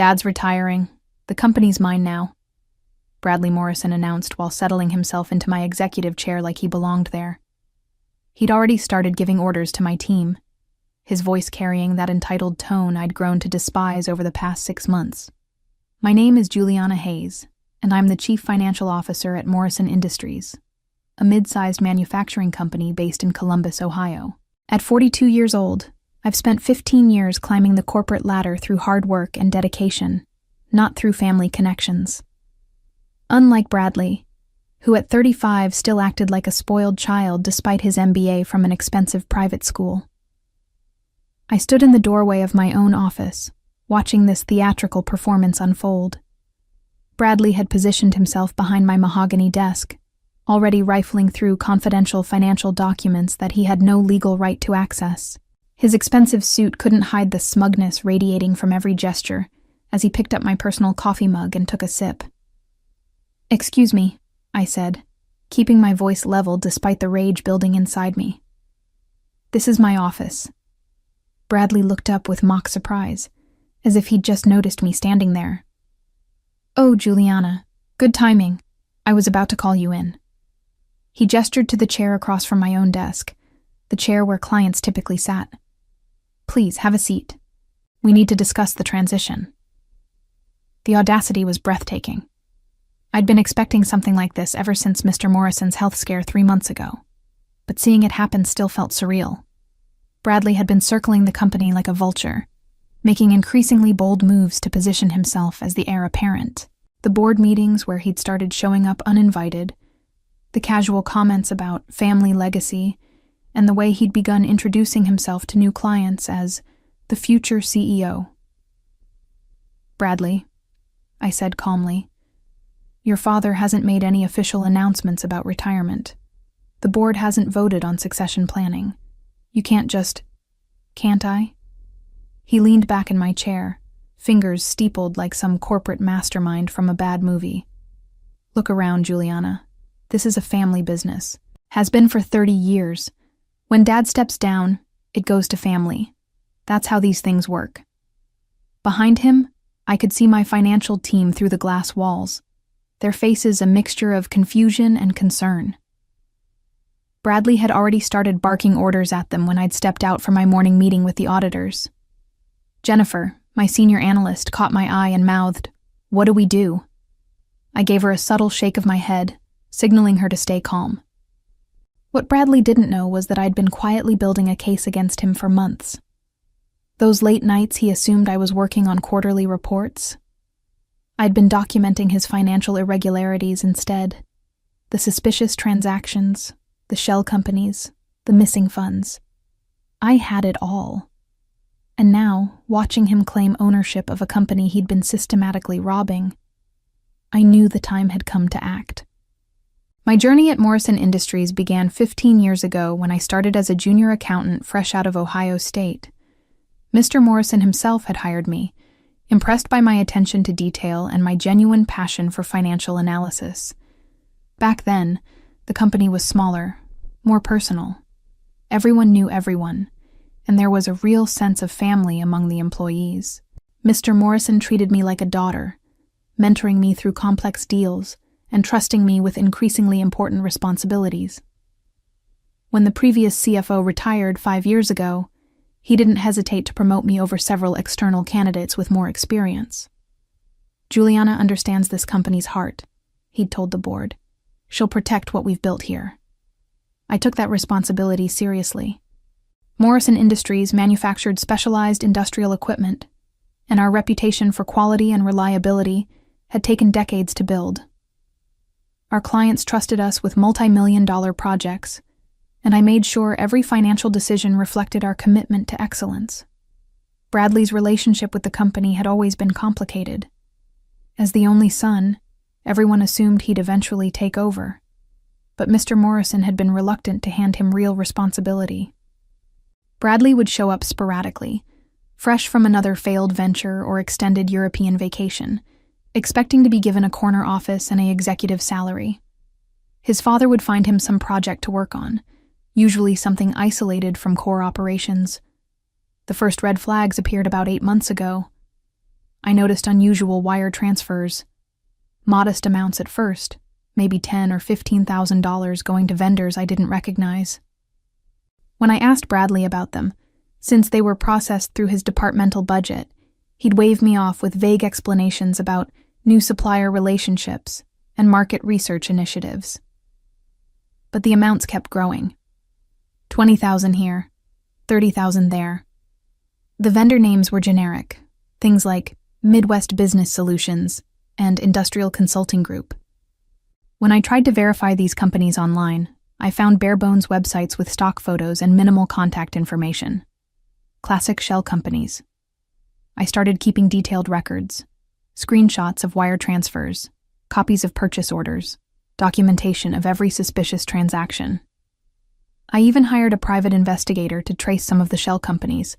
Dad's retiring. The company's mine now, Bradley Morrison announced while settling himself into my executive chair like he belonged there. He'd already started giving orders to my team, his voice carrying that entitled tone I'd grown to despise over the past 6 months. My name is Juliana Hayes, and I'm the Chief Financial Officer at Morrison Industries, a mid-sized manufacturing company based in Columbus, Ohio. At 42 years old, I've spent 15 years climbing the corporate ladder through hard work and dedication, not through family connections. Unlike Bradley, who at 35 still acted like a spoiled child despite his MBA from an expensive private school. I stood in the doorway of my own office, watching this theatrical performance unfold. Bradley had positioned himself behind my mahogany desk, already rifling through confidential financial documents that he had no legal right to access. His expensive suit couldn't hide the smugness radiating from every gesture as he picked up my personal coffee mug and took a sip. "Excuse me," I said, keeping my voice level despite the rage building inside me. "This is my office." Bradley looked up with mock surprise, as if he'd just noticed me standing there. "Oh, Juliana, good timing. I was about to call you in." He gestured to the chair across from my own desk, the chair where clients typically sat. "Please, have a seat. We need to discuss the transition." The audacity was breathtaking. I'd been expecting something like this ever since Mr. Morrison's health scare 3 months ago, but seeing it happen still felt surreal. Bradley had been circling the company like a vulture, making increasingly bold moves to position himself as the heir apparent. The board meetings where he'd started showing up uninvited, the casual comments about family legacy, and the way he'd begun introducing himself to new clients as the future CEO. "Bradley," I said calmly, "your father hasn't made any official announcements about retirement. The board hasn't voted on succession planning. You can't just..." "Can't I?" He leaned back in my chair, fingers steepled like some corporate mastermind from a bad movie. "Look around, Juliana. This is a family business. Has been for 30 years. When Dad steps down, it goes to family. That's how these things work." Behind him, I could see my financial team through the glass walls, their faces a mixture of confusion and concern. Bradley had already started barking orders at them when I'd stepped out for my morning meeting with the auditors. Jennifer, my senior analyst, caught my eye and mouthed, "What do we do?" I gave her a subtle shake of my head, signaling her to stay calm. What Bradley didn't know was that I'd been quietly building a case against him for months. Those late nights he assumed I was working on quarterly reports. I'd been documenting his financial irregularities instead. The suspicious transactions, the shell companies, the missing funds. I had it all. And now, watching him claim ownership of a company he'd been systematically robbing, I knew the time had come to act. My journey at Morrison Industries began 15 years ago when I started as a junior accountant fresh out of Ohio State. Mr. Morrison himself had hired me, impressed by my attention to detail and my genuine passion for financial analysis. Back then, the company was smaller, more personal. Everyone knew everyone, and there was a real sense of family among the employees. Mr. Morrison treated me like a daughter, mentoring me through complex deals and trusting me with increasingly important responsibilities. When the previous CFO retired 5 years ago, he didn't hesitate to promote me over several external candidates with more experience. "Juliana understands this company's heart," he'd told the board. "She'll protect what we've built here." I took that responsibility seriously. Morrison Industries manufactured specialized industrial equipment, and our reputation for quality and reliability had taken decades to build. Our clients trusted us with multi-million-dollar projects, and I made sure every financial decision reflected our commitment to excellence. Bradley's relationship with the company had always been complicated. As the only son, everyone assumed he'd eventually take over, but Mr. Morrison had been reluctant to hand him real responsibility. Bradley would show up sporadically, fresh from another failed venture or extended European vacation, expecting to be given a corner office and an executive salary. His father would find him some project to work on, usually something isolated from core operations. The first red flags appeared about 8 months ago. I noticed unusual wire transfers. Modest amounts at first, maybe $10,000 or $15,000 going to vendors I didn't recognize. When I asked Bradley about them, since they were processed through his departmental budget, he'd wave me off with vague explanations about new supplier relationships and market research initiatives. But the amounts kept growing. 20,000 here, 30,000 there. The vendor names were generic, things like Midwest Business Solutions and Industrial Consulting Group. When I tried to verify these companies online, I found bare-bones websites with stock photos and minimal contact information. Classic shell companies. I started keeping detailed records, screenshots of wire transfers, copies of purchase orders, documentation of every suspicious transaction. I even hired a private investigator to trace some of the shell companies,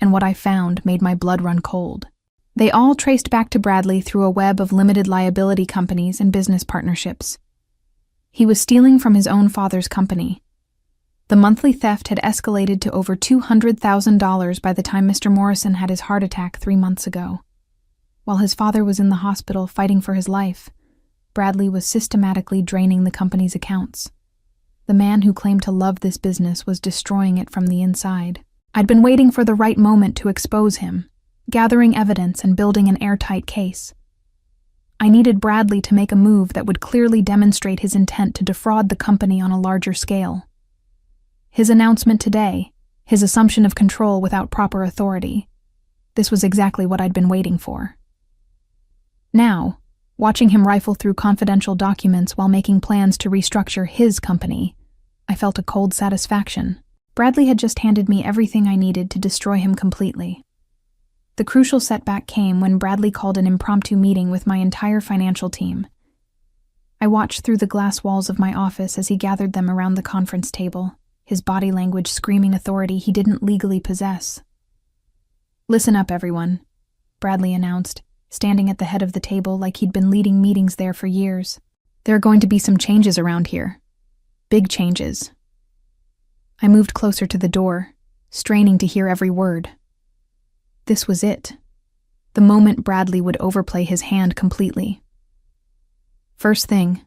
and what I found made my blood run cold. They all traced back to Bradley through a web of limited liability companies and business partnerships. He was stealing from his own father's company. The monthly theft had escalated to over $200,000 by the time Mr. Morrison had his heart attack 3 months ago. While his father was in the hospital fighting for his life, Bradley was systematically draining the company's accounts. The man who claimed to love this business was destroying it from the inside. I'd been waiting for the right moment to expose him, gathering evidence and building an airtight case. I needed Bradley to make a move that would clearly demonstrate his intent to defraud the company on a larger scale. His announcement today, his assumption of control without proper authority, this was exactly what I'd been waiting for. Now, watching him rifle through confidential documents while making plans to restructure his company, I felt a cold satisfaction. Bradley had just handed me everything I needed to destroy him completely. The crucial setback came when Bradley called an impromptu meeting with my entire financial team. I watched through the glass walls of my office as he gathered them around the conference table, his body language screaming authority he didn't legally possess. "Listen up, everyone," Bradley announced, standing at the head of the table like he'd been leading meetings there for years. "There are going to be some changes around here. Big changes." I moved closer to the door, straining to hear every word. This was it. The moment Bradley would overplay his hand completely. "First thing,"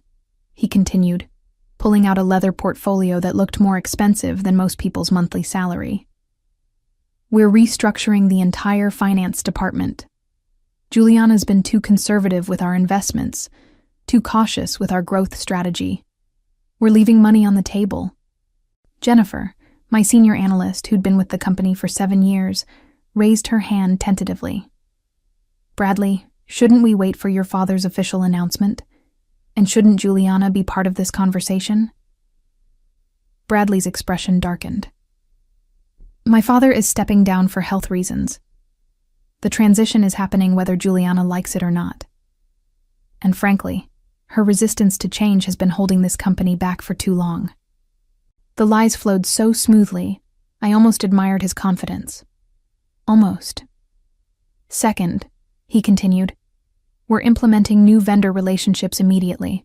he continued, pulling out a leather portfolio that looked more expensive than most people's monthly salary. "We're restructuring the entire finance department. Juliana's been too conservative with our investments, too cautious with our growth strategy. We're leaving money on the table." Jennifer, my senior analyst who'd been with the company for 7 years, raised her hand tentatively. "Bradley, shouldn't we wait for your father's official announcement? And shouldn't Juliana be part of this conversation?" Bradley's expression darkened. "My father is stepping down for health reasons. The transition is happening whether Juliana likes it or not. And frankly, her resistance to change has been holding this company back for too long." The lies flowed so smoothly, I almost admired his confidence. Almost. "Second," he continued, "we're implementing new vendor relationships immediately.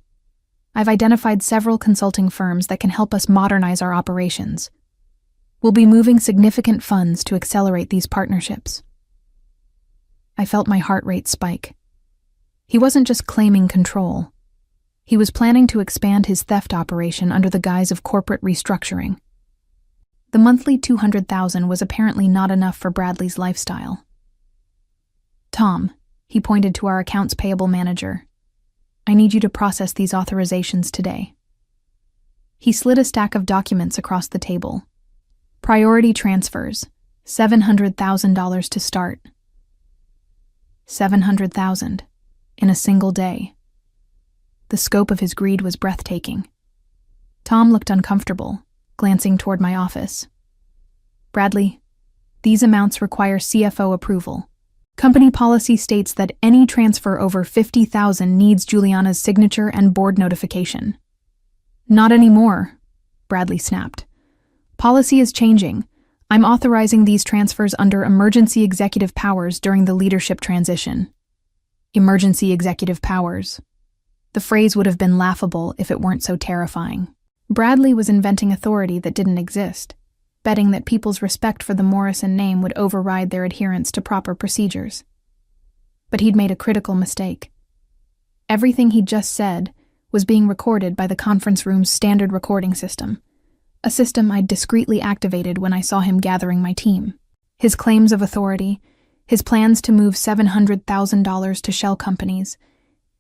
I've identified several consulting firms that can help us modernize our operations. We'll be moving significant funds to accelerate these partnerships." I felt my heart rate spike. He wasn't just claiming control. He was planning to expand his theft operation under the guise of corporate restructuring. The monthly $200,000 was apparently not enough for Bradley's lifestyle. "Tom," he pointed to our accounts payable manager, "I need you to process these authorizations today." He slid a stack of documents across the table. "Priority transfers, $700,000 to start." $700,000 in a single day. The scope of his greed was breathtaking. Tom looked uncomfortable, glancing toward my office. "Bradley, these amounts require CFO approval. Company policy states that any transfer over $50,000 needs Juliana's signature and board notification." "Not anymore," Bradley snapped. "Policy is changing. I'm authorizing these transfers under emergency executive powers during the leadership transition." Emergency executive powers. The phrase would have been laughable if it weren't so terrifying. Bradley was inventing authority that didn't exist, betting that people's respect for the Morrison name would override their adherence to proper procedures. But he'd made a critical mistake. Everything he'd just said was being recorded by the conference room's standard recording system, a system I'd discreetly activated when I saw him gathering my team. His claims of authority, his plans to move $700,000 to shell companies,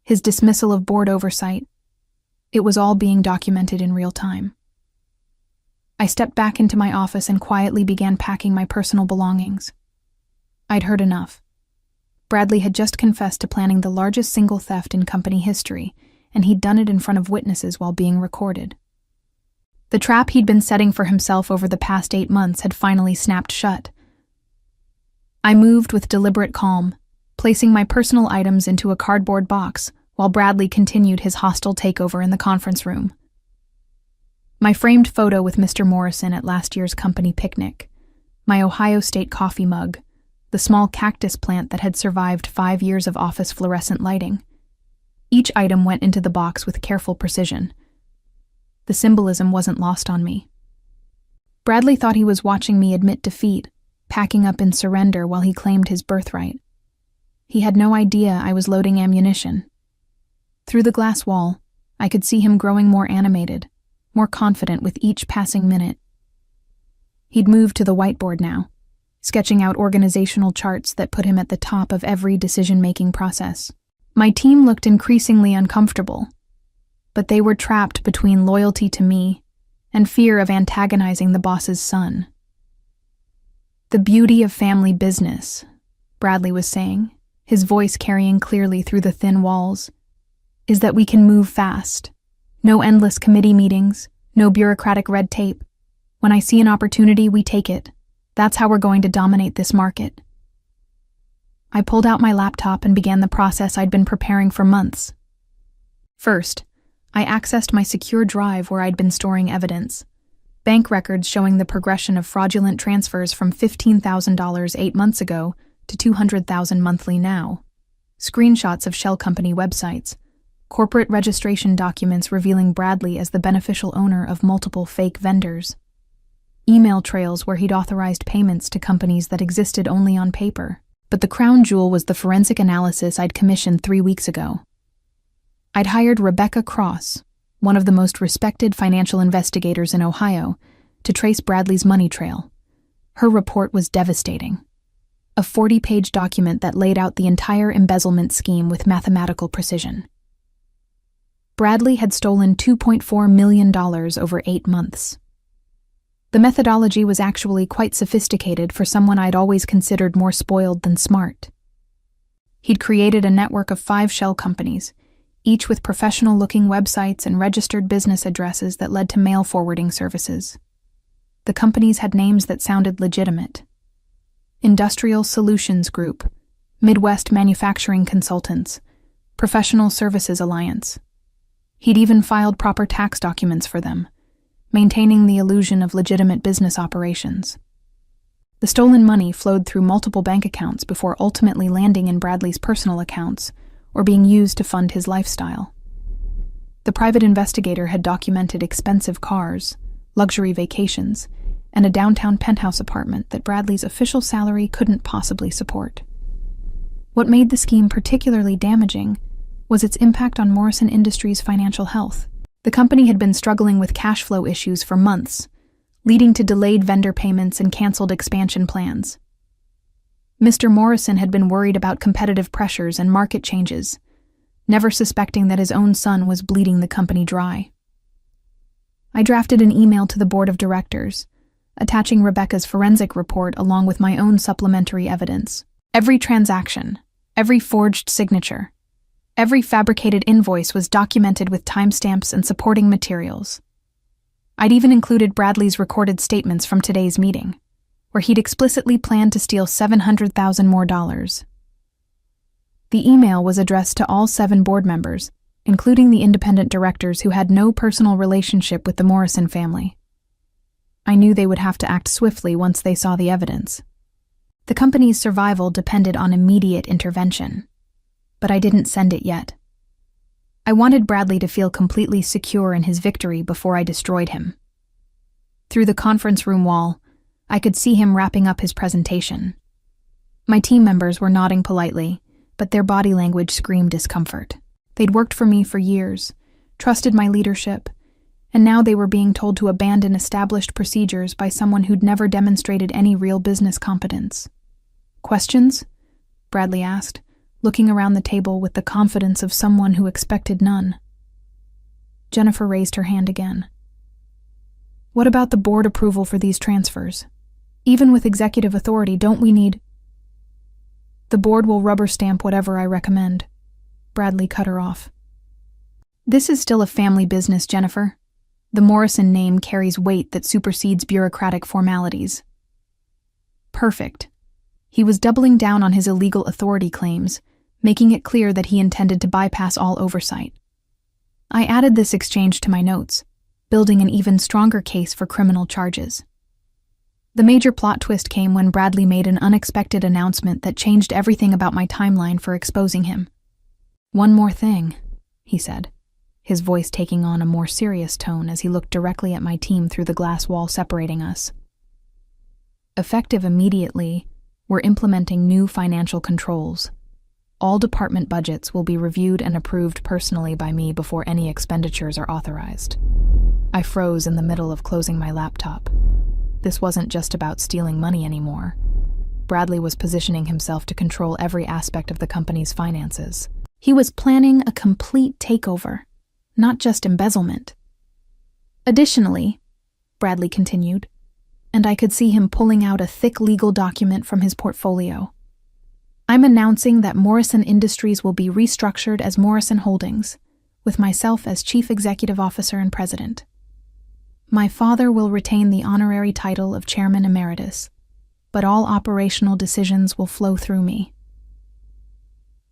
his dismissal of board oversight, it was all being documented in real time. I stepped back into my office and quietly began packing my personal belongings. I'd heard enough. Bradley had just confessed to planning the largest single theft in company history, and he'd done it in front of witnesses while being recorded. The trap he'd been setting for himself over the past 8 months had finally snapped shut. I moved with deliberate calm, placing my personal items into a cardboard box while Bradley continued his hostile takeover in the conference room. My framed photo with Mr. Morrison at last year's company picnic, my Ohio State coffee mug, the small cactus plant that had survived 5 years of office fluorescent lighting. Each item went into the box with careful precision. The symbolism wasn't lost on me. Bradley thought he was watching me admit defeat, packing up in surrender while he claimed his birthright. He had no idea I was loading ammunition. Through the glass wall, I could see him growing more animated, more confident with each passing minute. He'd moved to the whiteboard now, sketching out organizational charts that put him at the top of every decision-making process. My team looked increasingly uncomfortable, but they were trapped between loyalty to me and fear of antagonizing the boss's son. "The beauty of family business," Bradley was saying, his voice carrying clearly through the thin walls, "is that we can move fast. No endless committee meetings, no bureaucratic red tape. When I see an opportunity, we take it. That's how we're going to dominate this market." I pulled out my laptop and began the process I'd been preparing for months. First, I accessed my secure drive where I'd been storing evidence. Bank records showing the progression of fraudulent transfers from $15,000 8 months ago to $200,000 monthly now. Screenshots of shell company websites. Corporate registration documents revealing Bradley as the beneficial owner of multiple fake vendors. Email trails where he'd authorized payments to companies that existed only on paper. But the crown jewel was the forensic analysis I'd commissioned 3 weeks ago. I'd hired Rebecca Cross, one of the most respected financial investigators in Ohio, to trace Bradley's money trail. Her report was devastating. A 40-page document that laid out the entire embezzlement scheme with mathematical precision. Bradley had stolen $2.4 million over 8 months. The methodology was actually quite sophisticated for someone I'd always considered more spoiled than smart. He'd created a network of 5 shell companies, each with professional-looking websites and registered business addresses that led to mail forwarding services. The companies had names that sounded legitimate. Industrial Solutions Group, Midwest Manufacturing Consultants, Professional Services Alliance. He'd even filed proper tax documents for them, maintaining the illusion of legitimate business operations. The stolen money flowed through multiple bank accounts before ultimately landing in Bradley's personal accounts or being used to fund his lifestyle. The private investigator had documented expensive cars, luxury vacations, and a downtown penthouse apartment that Bradley's official salary couldn't possibly support. What made the scheme particularly damaging was its impact on Morrison Industries' financial health. The company had been struggling with cash flow issues for months, leading to delayed vendor payments and canceled expansion plans. Mr. Morrison had been worried about competitive pressures and market changes, never suspecting that his own son was bleeding the company dry. I drafted an email to the board of directors, attaching Rebecca's forensic report along with my own supplementary evidence. Every transaction, every forged signature, every fabricated invoice was documented with timestamps and supporting materials. I'd even included Bradley's recorded statements from today's meeting, where he'd explicitly planned to steal $700,000 more. The email was addressed to all 7 board members, including the independent directors who had no personal relationship with the Morrison family. I knew they would have to act swiftly once they saw the evidence. The company's survival depended on immediate intervention, but I didn't send it yet. I wanted Bradley to feel completely secure in his victory before I destroyed him. Through the conference room wall, I could see him wrapping up his presentation. My team members were nodding politely, but their body language screamed discomfort. They'd worked for me for years, trusted my leadership, and now they were being told to abandon established procedures by someone who'd never demonstrated any real business competence. "Questions?" Bradley asked, looking around the table with the confidence of someone who expected none. Jennifer raised her hand again. "What about the board approval for these transfers? Even with executive authority, don't we need—" "The board will rubber stamp whatever I recommend," Bradley cut her off. "This is still a family business, Jennifer. The Morrison name carries weight that supersedes bureaucratic formalities." Perfect. He was doubling down on his illegal authority claims, making it clear that he intended to bypass all oversight. I added this exchange to my notes, building an even stronger case for criminal charges. The major plot twist came when Bradley made an unexpected announcement that changed everything about my timeline for exposing him. "One more thing," he said, his voice taking on a more serious tone as he looked directly at my team through the glass wall separating us. "Effective immediately, we're implementing new financial controls. All department budgets will be reviewed and approved personally by me before any expenditures are authorized." I froze in the middle of closing my laptop. This wasn't just about stealing money anymore. Bradley was positioning himself to control every aspect of the company's finances. He was planning a complete takeover, not just embezzlement. "Additionally," Bradley continued, and I could see him pulling out a thick legal document from his portfolio, "I'm announcing that Morrison Industries will be restructured as Morrison Holdings, with myself as Chief Executive Officer and President. My father will retain the honorary title of Chairman Emeritus, but all operational decisions will flow through me."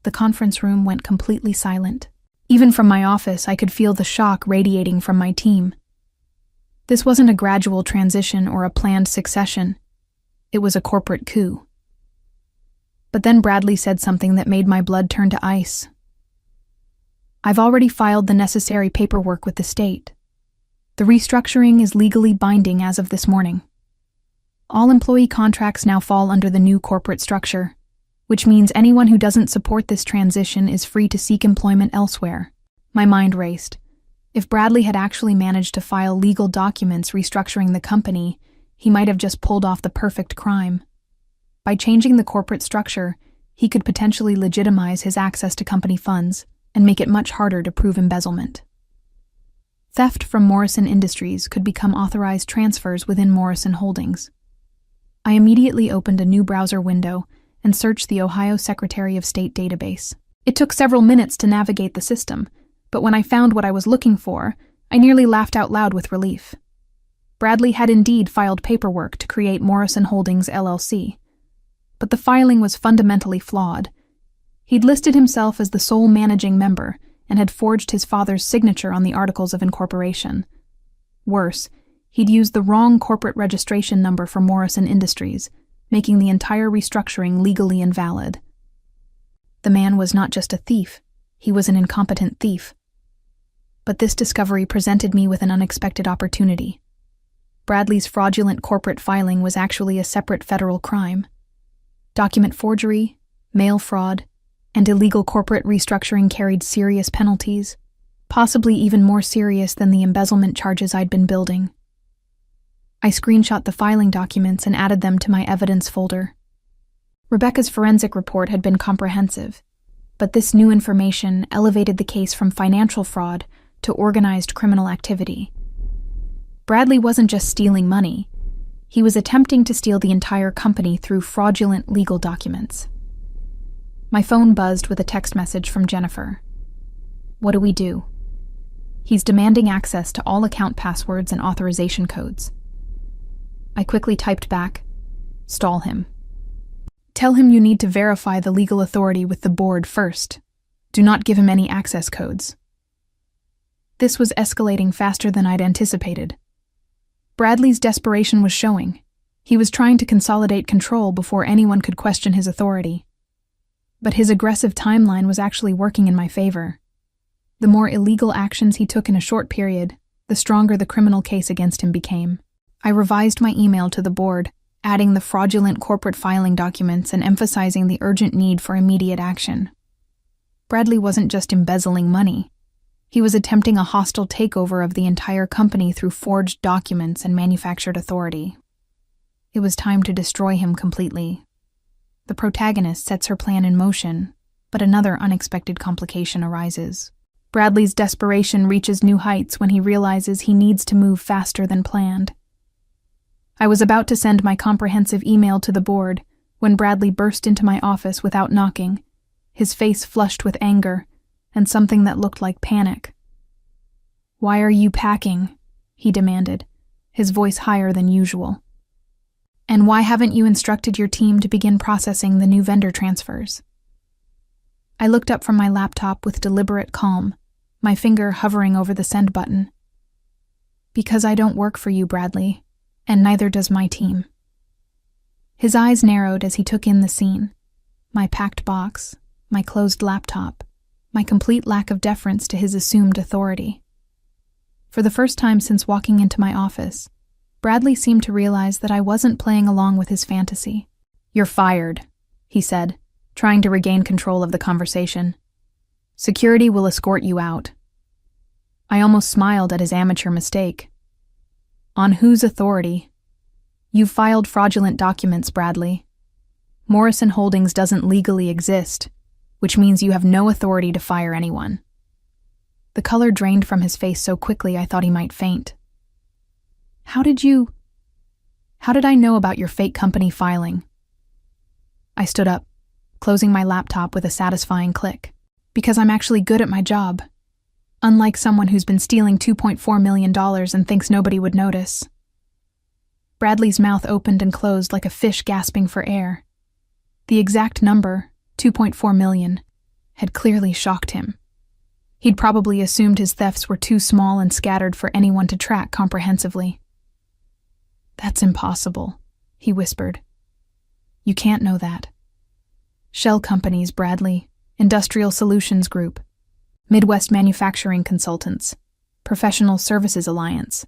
The conference room went completely silent. Even from my office, I could feel the shock radiating from my team. This wasn't a gradual transition or a planned succession. It was a corporate coup. But then Bradley said something that made my blood turn to ice. "I've already filed the necessary paperwork with the state. The restructuring is legally binding as of this morning. All employee contracts now fall under the new corporate structure, which means anyone who doesn't support this transition is free to seek employment elsewhere." My mind raced. If Bradley had actually managed to file legal documents restructuring the company, he might have just pulled off the perfect crime. By changing the corporate structure, he could potentially legitimize his access to company funds and make it much harder to prove embezzlement. Theft from Morrison Industries could become authorized transfers within Morrison Holdings. I immediately opened a new browser window and searched the Ohio Secretary of State database. It took several minutes to navigate the system, but when I found what I was looking for, I nearly laughed out loud with relief. Bradley had indeed filed paperwork to create Morrison Holdings LLC, but the filing was fundamentally flawed. He'd listed himself as the sole managing member and had forged his father's signature on the Articles of Incorporation. Worse, he'd used the wrong corporate registration number for Morrison Industries, making the entire restructuring legally invalid. The man was not just a thief, he was an incompetent thief. But this discovery presented me with an unexpected opportunity. Bradley's fraudulent corporate filing was actually a separate federal crime. Document forgery, mail fraud, and illegal corporate restructuring carried serious penalties, possibly even more serious than the embezzlement charges I'd been building. I screenshot the filing documents and added them to my evidence folder. Rebecca's forensic report had been comprehensive, but this new information elevated the case from financial fraud to organized criminal activity. Bradley wasn't just stealing money. He was attempting to steal the entire company through fraudulent legal documents. My phone buzzed with a text message from Jennifer. "What do we do?" "He's demanding access to all account passwords and authorization codes." I quickly typed back, "Stall him. Tell him you need to verify the legal authority with the board first. Do not give him any access codes." This was escalating faster than I'd anticipated. Bradley's desperation was showing. He was trying to consolidate control before anyone could question his authority. But his aggressive timeline was actually working in my favor. The more illegal actions he took in a short period, the stronger the criminal case against him became. I revised my email to the board, adding the fraudulent corporate filing documents and emphasizing the urgent need for immediate action. Bradley wasn't just embezzling money. He was attempting a hostile takeover of the entire company through forged documents and manufactured authority. It was time to destroy him completely. The protagonist sets her plan in motion, but another unexpected complication arises. Bradley's desperation reaches new heights when he realizes he needs to move faster than planned. I was about to send my comprehensive email to the board when Bradley burst into my office without knocking, his face flushed with anger and something that looked like panic. "Why are you packing?" he demanded, his voice higher than usual. "And why haven't you instructed your team to begin processing the new vendor transfers?" I looked up from my laptop with deliberate calm, my finger hovering over the send button. "Because I don't work for you, Bradley, and neither does my team." His eyes narrowed as he took in the scene. My packed box, my closed laptop, my complete lack of deference to his assumed authority. For the first time since walking into my office, Bradley seemed to realize that I wasn't playing along with his fantasy. "You're fired," he said, trying to regain control of the conversation. "Security will escort you out." I almost smiled at his amateur mistake. "On whose authority?" "You've filed fraudulent documents, Bradley. Morrison Holdings doesn't legally exist, which means you have no authority to fire anyone." The color drained from his face so quickly I thought he might faint. How did I know about your fake company filing?" I stood up, closing my laptop with a satisfying click. "Because I'm actually good at my job. Unlike someone who's been stealing $2.4 million and thinks nobody would notice." Bradley's mouth opened and closed like a fish gasping for air. The exact number, 2.4 million, had clearly shocked him. He'd probably assumed his thefts were too small and scattered for anyone to track comprehensively. "That's impossible," he whispered. "You can't know that. Shell companies, Bradley, Industrial Solutions Group, Midwest Manufacturing Consultants, Professional Services Alliance."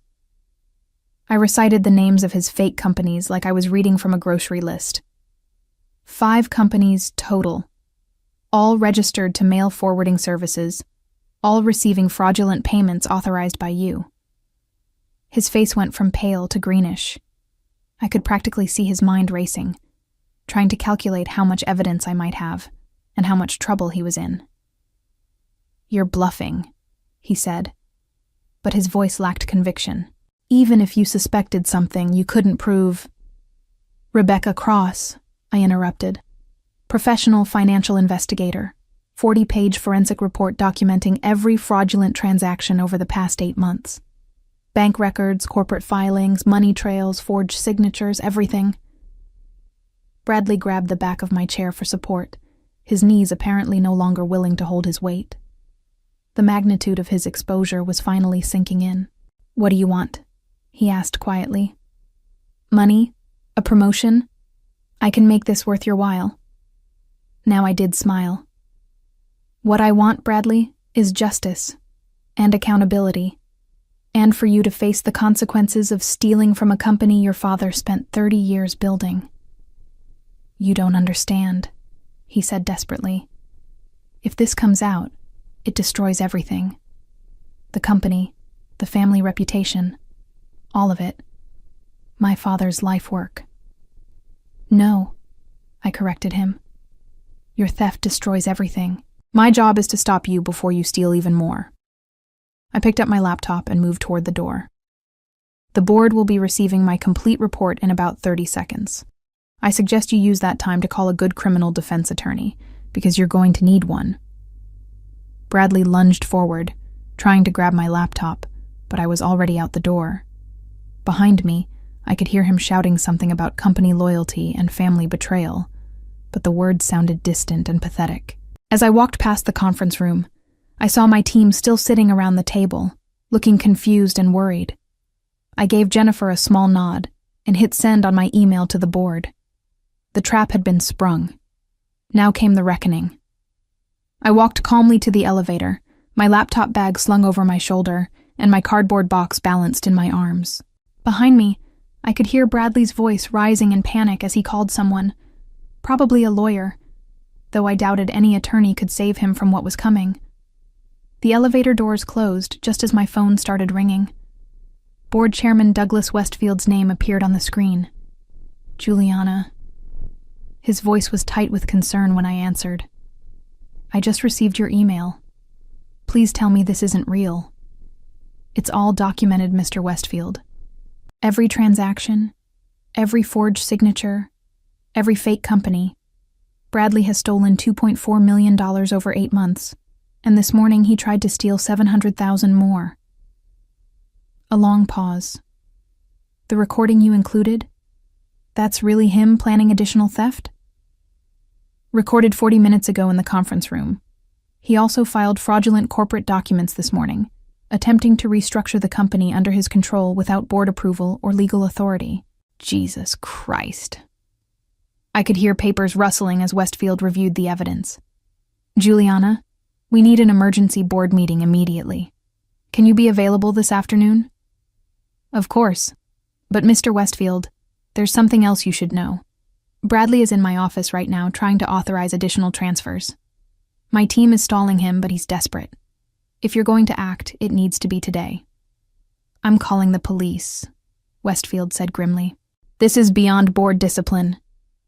I recited the names of his fake companies like I was reading from a grocery list. 5 companies total, all registered to mail forwarding services, all receiving fraudulent payments authorized by you. His face went from pale to greenish. I could practically see his mind racing, trying to calculate how much evidence I might have and how much trouble he was in. "You're bluffing," he said, but his voice lacked conviction. "Even if you suspected something you couldn't prove." "Rebecca Cross," I interrupted. "Professional financial investigator, 40-page forensic report documenting every fraudulent transaction over the past 8 months. Bank records, corporate filings, money trails, forged signatures, everything." Bradley grabbed the back of my chair for support, his knees apparently no longer willing to hold his weight. The magnitude of his exposure was finally sinking in. "What do you want?" he asked quietly. "Money? A promotion? I can make this worth your while." Now I did smile. "What I want, Bradley, is justice and accountability, and for you to face the consequences of stealing from a company your father spent 30 years building." "You don't understand," he said desperately. "If this comes out, it destroys everything. The company, the family reputation, all of it. My father's life work." "No," I corrected him. "Your theft destroys everything. My job is to stop you before you steal even more." I picked up my laptop and moved toward the door. "The board will be receiving my complete report in about 30 seconds. I suggest you use that time to call a good criminal defense attorney, because you're going to need one." Bradley lunged forward, trying to grab my laptop, but I was already out the door. Behind me, I could hear him shouting something about company loyalty and family betrayal, but the words sounded distant and pathetic. As I walked past the conference room, I saw my team still sitting around the table, looking confused and worried. I gave Jennifer a small nod and hit send on my email to the board. The trap had been sprung. Now came the reckoning. I walked calmly to the elevator, my laptop bag slung over my shoulder, and my cardboard box balanced in my arms. Behind me, I could hear Bradley's voice rising in panic as he called someone, probably a lawyer. though I doubted any attorney could save him from what was coming. The elevator doors closed just as my phone started ringing. Board Chairman Douglas Westfield's name appeared on the screen. Juliana. His voice was tight with concern when I answered. I just received your email. Please tell me this isn't real. It's all documented, Mr. Westfield. Every transaction, every forged signature, every fake company. Bradley has stolen $2.4 million over 8 months, and this morning he tried to steal $700,000 more. A long pause. The recording you included? That's really him planning additional theft? Recorded 40 minutes ago in the conference room. He also filed fraudulent corporate documents this morning, attempting to restructure the company under his control without board approval or legal authority. Jesus Christ. I could hear papers rustling as Westfield reviewed the evidence. Juliana, we need an emergency board meeting immediately. Can you be available this afternoon? Of course. But Mr. Westfield, there's something else you should know. Bradley is in my office right now trying to authorize additional transfers. My team is stalling him, but he's desperate. If you're going to act, it needs to be today. I'm calling the police, Westfield said grimly. This is beyond board discipline.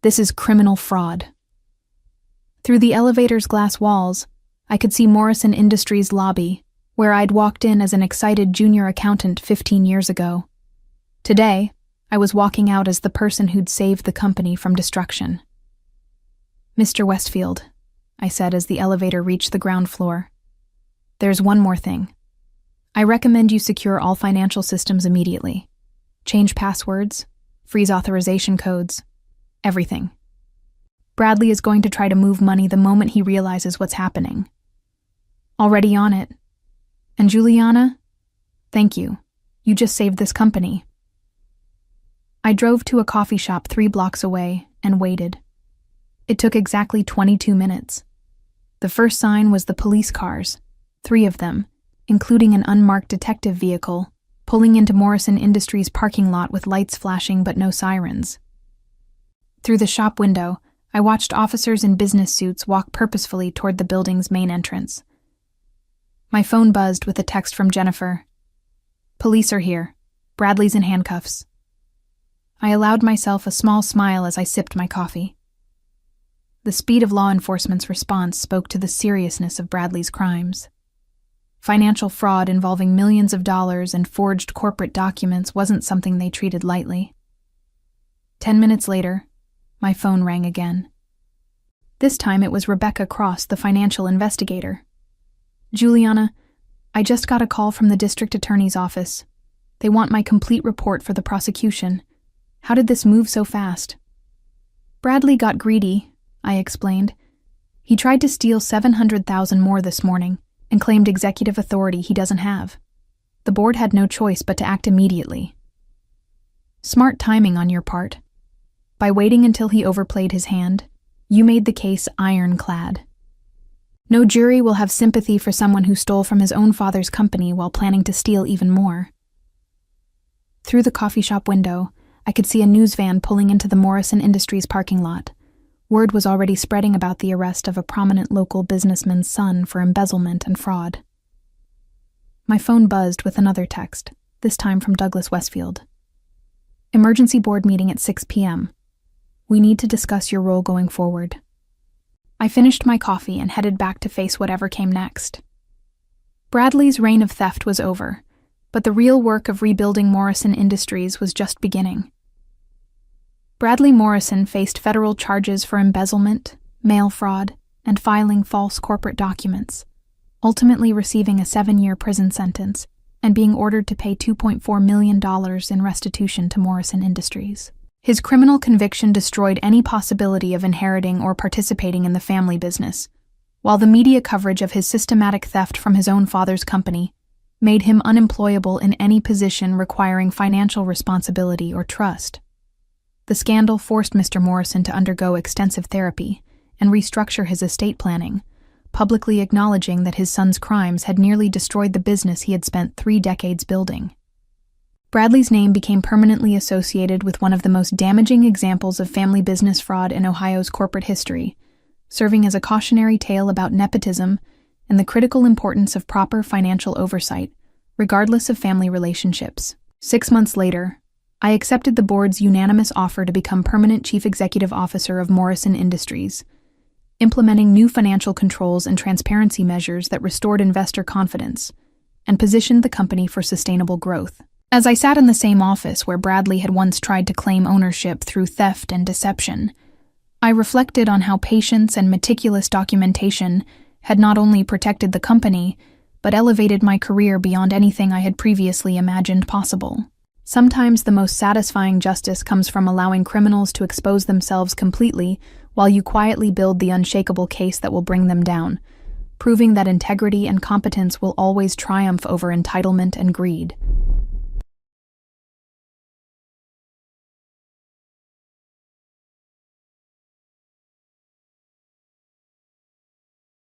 This is criminal fraud. Through the elevator's glass walls, I could see Morrison Industries' lobby, where I'd walked in as an excited junior accountant 15 years ago. Today, I was walking out as the person who'd saved the company from destruction. Mr. Westfield, I said as the elevator reached the ground floor. There's one more thing. I recommend you secure all financial systems immediately. Change passwords, freeze authorization codes, everything. Bradley is going to try to move money the moment he realizes what's happening. Already on it. And Juliana, thank you. You just saved this company. I drove to a coffee shop 3 blocks away and waited. It took exactly 22 minutes. The first sign was the police cars, 3 of them, including an unmarked detective vehicle, pulling into Morrison Industries' parking lot with lights flashing but no sirens. Through the shop window, I watched officers in business suits walk purposefully toward the building's main entrance. My phone buzzed with a text from Jennifer. Police are here. Bradley's in handcuffs. I allowed myself a small smile as I sipped my coffee. The speed of law enforcement's response spoke to the seriousness of Bradley's crimes. Financial fraud involving millions of dollars and forged corporate documents wasn't something they treated lightly. 10 minutes later, my phone rang again. This time it was Rebecca Cross, the financial investigator. Juliana, I just got a call from the district attorney's office. They want my complete report for the prosecution. How did this move so fast? Bradley got greedy, I explained. He tried to steal $700,000 more this morning and claimed executive authority he doesn't have. The board had no choice but to act immediately. Smart timing on your part. By waiting until he overplayed his hand, you made the case ironclad. No jury will have sympathy for someone who stole from his own father's company while planning to steal even more. Through the coffee shop window, I could see a news van pulling into the Morrison Industries parking lot. Word was already spreading about the arrest of a prominent local businessman's son for embezzlement and fraud. My phone buzzed with another text, this time from Douglas Westfield. Emergency board meeting at 6 p.m. We need to discuss your role going forward. I finished my coffee and headed back to face whatever came next. Bradley's reign of theft was over, but the real work of rebuilding Morrison Industries was just beginning. Bradley Morrison faced federal charges for embezzlement, mail fraud, and filing false corporate documents, ultimately receiving a 7-year prison sentence and being ordered to pay $2.4 million in restitution to Morrison Industries. His criminal conviction destroyed any possibility of inheriting or participating in the family business, while the media coverage of his systematic theft from his own father's company made him unemployable in any position requiring financial responsibility or trust. The scandal forced Mr. Morrison to undergo extensive therapy and restructure his estate planning, publicly acknowledging that his son's crimes had nearly destroyed the business he had spent 3 decades building. Bradley's name became permanently associated with one of the most damaging examples of family business fraud in Ohio's corporate history, serving as a cautionary tale about nepotism and the critical importance of proper financial oversight, regardless of family relationships. 6 months later, I accepted the board's unanimous offer to become permanent chief executive officer of Morrison Industries, implementing new financial controls and transparency measures that restored investor confidence and positioned the company for sustainable growth. As I sat in the same office where Bradley had once tried to claim ownership through theft and deception, I reflected on how patience and meticulous documentation had not only protected the company, but elevated my career beyond anything I had previously imagined possible. Sometimes the most satisfying justice comes from allowing criminals to expose themselves completely while you quietly build the unshakable case that will bring them down, proving that integrity and competence will always triumph over entitlement and greed.